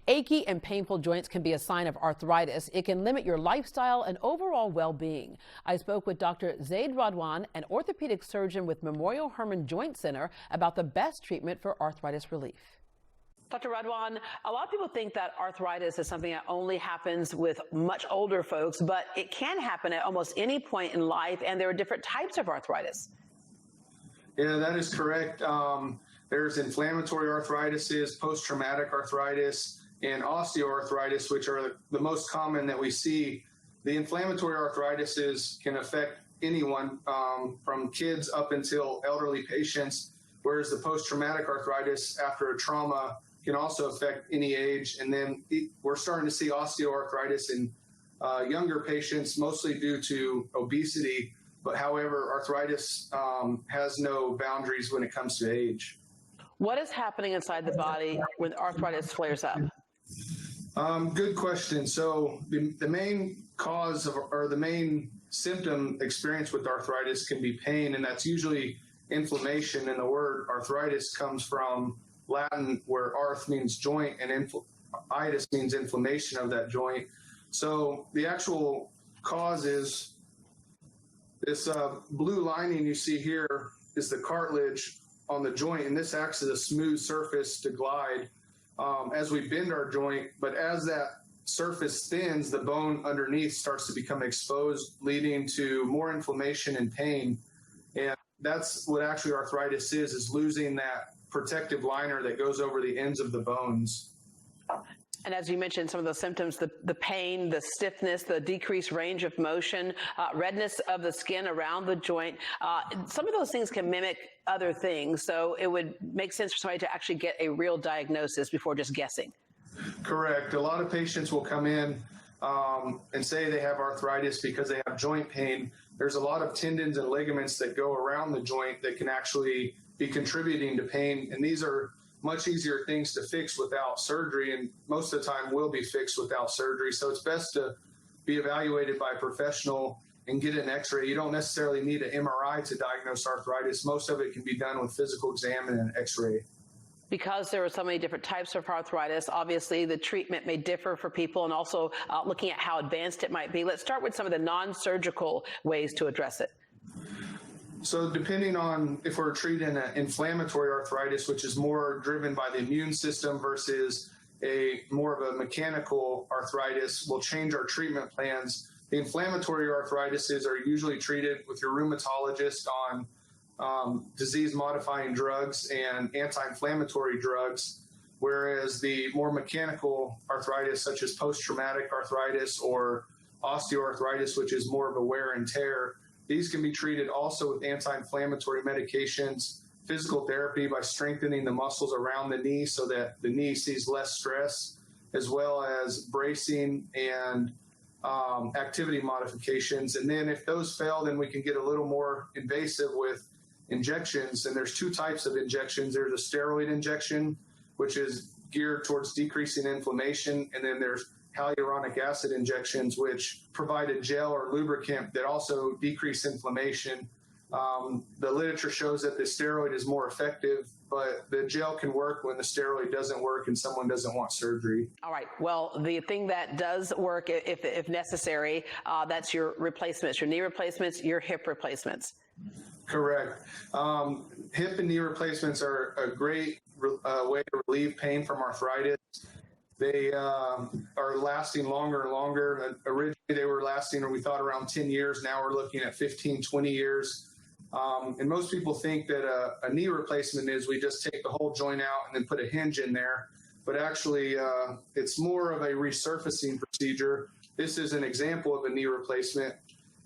Achy and painful joints can be a sign of arthritis. It can limit your lifestyle and overall well-being. I spoke with Dr. Zayde Radwan, an orthopedic surgeon with Memorial Hermann Joint Center, about the best treatment for arthritis relief. Dr. Radwan, a lot of people think that arthritis is something that only happens with much older folks, but it can happen at almost any point in life, and there are different types of arthritis. Yeah, that is correct. There's inflammatory arthritis, post-traumatic arthritis, and osteoarthritis, which are the most common that we see. The inflammatory arthritis can affect anyone from kids up until elderly patients, whereas the post-traumatic arthritis after a trauma can also affect any age. And then we're starting to see osteoarthritis in younger patients, mostly due to obesity. But however, arthritis has no boundaries when it comes to age. What is happening inside the body when arthritis flares up? Good question. So the main cause of, or the main symptom experienced with arthritis can be pain, and that's usually inflammation. And the word arthritis comes from Latin, where arth means joint and itis means inflammation of that joint. So the actual cause is this blue lining you see here is the cartilage on the joint, and this acts as a smooth surface to glide as we bend our joint. But as that surface thins, the bone underneath starts to become exposed, leading to more inflammation and pain. And that's what actually arthritis is losing that protective liner that goes over the ends of the bones. And as you mentioned, some of those symptoms, the pain, the stiffness, the decreased range of motion, redness of the skin around the joint, some of those things can mimic other things. So it would make sense for somebody to actually get a real diagnosis before just guessing. Correct. A lot of patients will come in and say they have arthritis because they have joint pain. There's a lot of tendons and ligaments that go around the joint that can actually be contributing to pain. And these are much easier things to fix without surgery, and most of the time will be fixed without surgery. So it's best to be evaluated by a professional and get an x-ray. You don't necessarily need an MRI to diagnose arthritis. Most of it can be done with physical exam and an x-ray. Because there are so many different types of arthritis, obviously the treatment may differ for people, and also looking at how advanced it might be. Let's start with some of the non-surgical ways to address it. So depending on if we're treating an inflammatory arthritis, which is more driven by the immune system, versus a more of a mechanical arthritis, we'll change our treatment plans. The inflammatory arthritises are usually treated with your rheumatologist on disease-modifying drugs and anti-inflammatory drugs, whereas the more mechanical arthritis, such as post-traumatic arthritis or osteoarthritis, which is more of a wear and tear, these can be treated also with anti-inflammatory medications, physical therapy by strengthening the muscles around the knee so that the knee sees less stress, as well as bracing and activity modifications. And then if those fail, then we can get a little more invasive with injections. And there's two types of injections. There's a steroid injection, which is geared towards decreasing inflammation. And then there's hyaluronic acid injections, which provide a gel or lubricant that also decrease inflammation. The literature shows that the steroid is more effective, but the gel can work when the steroid doesn't work and someone doesn't want surgery. All right. Well, the thing that does work, if necessary, that's your replacements, your knee replacements, your hip replacements. Correct. Hip and knee replacements are a great way to relieve pain from arthritis. They are lasting longer and longer. Originally, they were lasting, or we thought, around 10 years. Now we're looking at 15, 20 years. And most people think that a knee replacement is we just take the whole joint out and then put a hinge in there. But actually, it's more of a resurfacing procedure. This is an example of a knee replacement.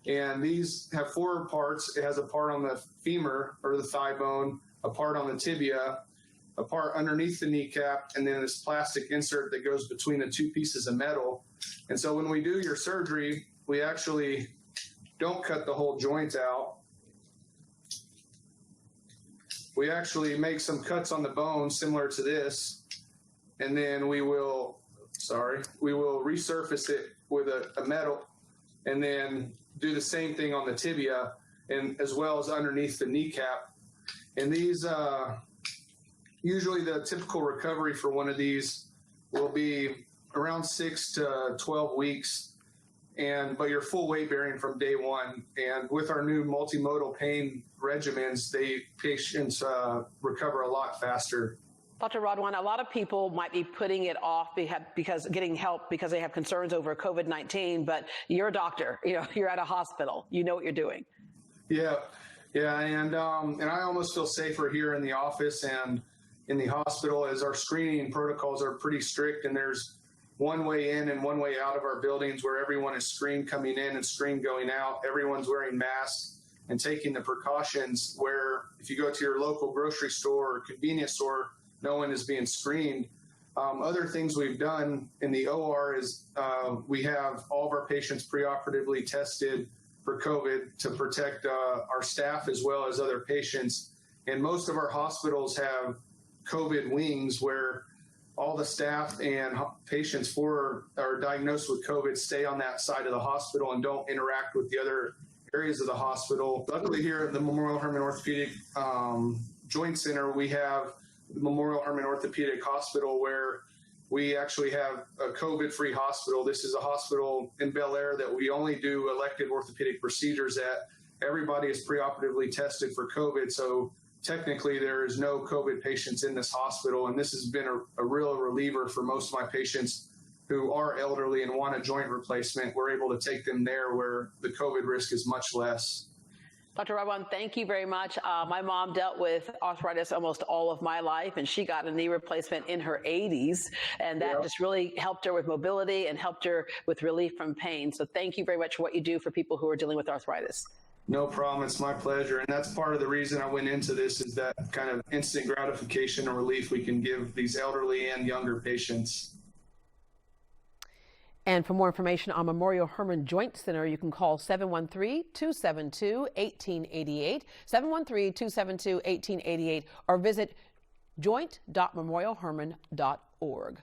And these have four parts. It has a part on the femur, or the thigh bone, a part on the tibia, a part underneath the kneecap, and then this plastic insert that goes between the two pieces of metal. And so when we do your surgery, we actually don't cut the whole joint out. We actually make some cuts on the bone similar to this, and then we will resurface it with a metal, and then do the same thing on the tibia, and as well as underneath the kneecap. And these, usually the typical recovery for one of these will be around 6 to 12 weeks, but you're full weight bearing from day one. And with our new multimodal pain regimens, patients recover a lot faster. Dr. Radwan, a lot of people might be putting it off because getting help because they have concerns over COVID-19, but you're a doctor, you're at a hospital, you know what you're doing. Yeah, and I almost feel safer here in the office and in the hospital, as our screening protocols are pretty strict, and there's one way in and one way out of our buildings where everyone is screened coming in and screened going out. Everyone's wearing masks and taking the precautions, where if you go to your local grocery store or convenience store, no one is being screened. Other things we've done in the OR is we have all of our patients preoperatively tested for COVID to protect our staff as well as other patients. And most of our hospitals have COVID wings where all the staff and patients are diagnosed with COVID stay on that side of the hospital and don't interact with the other areas of the hospital. Luckily here at the Memorial Hermann Orthopedic Joint Center, we have the Memorial Hermann Orthopedic Hospital, where we actually have a COVID-free hospital. This is a hospital in Bel Air that we only do elective orthopedic procedures at. Everybody is preoperatively tested for COVID, so technically there is no COVID patients in this hospital, and this has been a real reliever for most of my patients who are elderly and want a joint replacement. We're able to take them there where the COVID risk is much less. Dr. Radwan, thank you very much. My mom dealt with arthritis almost all of my life, and she got a knee replacement in her 80s, and that just really helped her with mobility and helped her with relief from pain. So thank you very much for what you do for people who are dealing with arthritis. No problem. It's my pleasure. And that's part of the reason I went into this, is that kind of instant gratification and relief we can give these elderly and younger patients. And for more information on Memorial Hermann Joint Center, you can call 713-272-1888, 713-272-1888, or visit joint.memorialhermann.org.